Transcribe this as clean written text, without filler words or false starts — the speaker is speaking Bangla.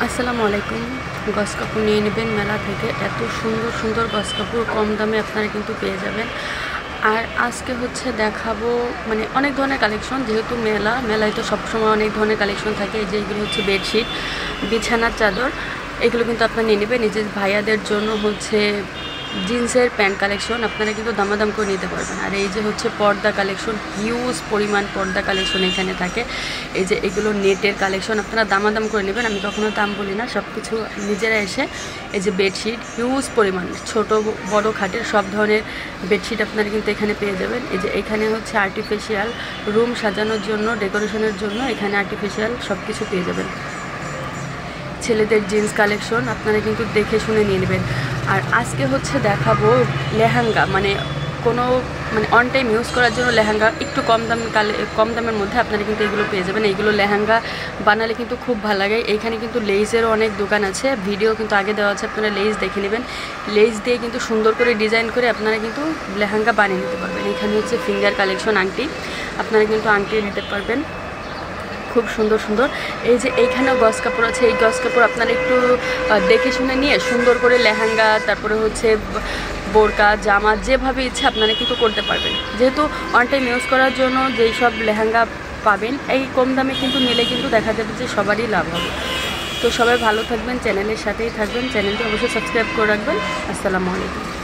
আসসালামু আলাইকুম। গস কাপড় নিয়ে নেবেন মেলা থেকে। এত সুন্দর সুন্দর গস কাপড় কম দামে আপনারা কিন্তু পেয়ে যাবেন। আর আজকে হচ্ছে দেখাবো মানে অনেক ধরনের কালেকশন, যেহেতু মেলায় তো সবসময় অনেক ধরনের কালেকশন থাকে। এই যে এগুলো হচ্ছে বেডশিট, বিছানার চাদর, এগুলো কিন্তু আপনারা নিয়ে নেবেন। নিজের ভাইয়াদের জন্য হচ্ছে জিন্সের প্যান্ট কালেকশন, আপনারা কিন্তু দামাদাম করে নিতে পারবেন। আর এই যে হচ্ছে পর্দা কালেকশন, হিউজ পরিমাণ পর্দা কালেকশন এখানে থাকে। এই যে এগুলো নেটের কালেকশন, আপনারা দামাদাম করে নেবেন। আমি কখনো দাম বলি না, সব কিছু নিজেরা এসে। এই যে বেডশিট, হিউজ পরিমাণ ছোট বড় খাটের সব ধরনের বেডশিট আপনারা কিন্তু এখানে পেয়ে যাবেন। এই যে এখানে হচ্ছে আর্টিফিশিয়াল রুম সাজানোর জন্য, ডেকোরেশনের জন্য এখানে আর্টিফিশিয়াল সব কিছু পেয়ে যাবেন। ছেলেদের জিন্স কালেকশন আপনারা কিন্তু দেখে শুনে নিয়ে নেবেন। আর আজকে হচ্ছে দেখাবো লেহেঙ্গা, মানে কোনো মানে অন টাইম ইউজ করার জন্য লেহেঙ্গা একটু কম দামের মধ্যে আপনারা কিন্তু এগুলো পেয়ে যাবেন। এইগুলো লেহেঙ্গা বানালে কিন্তু খুব ভালো লাগে। এইখানে কিন্তু লেইজেরও অনেক দোকান আছে, ভিডিও কিন্তু আগে দেওয়া আছে, আপনারা লেইজ দেখে নেবেন। লেইজ দিয়ে কিন্তু সুন্দর করে ডিজাইন করে আপনারা কিন্তু লেহেঙ্গা বানিয়ে নিতে পারবেন। এখানে হচ্ছে ফিঙ্গার কালেকশন, আংটি, আপনারা কিন্তু আংটি নিতে পারবেন খুব সুন্দর সুন্দর। এই যে এইখানেও গস কাপড় আছে, এই গস কাপড় আপনারা একটু দেখে শুনে নিয়ে সুন্দর করে লেহেঙ্গা, তারপরে হচ্ছে বোরকা, জামা, যেভাবে ইচ্ছে আপনারা কিন্তু করতে পারবেন। যেহেতু অন টাইম ইউজ করার জন্য যেই সব লেহেঙ্গা পাবেন এই কম দামে কিন্তু নিলে কিন্তু দেখা যাবে যে সবারই লাভ হবে। তো সবাই ভালো থাকবেন, চ্যানেলের সাথেই থাকবেন, চ্যানেলটি অবশ্যই সাবস্ক্রাইব করে রাখবেন। আসসালামু আলাইকুম।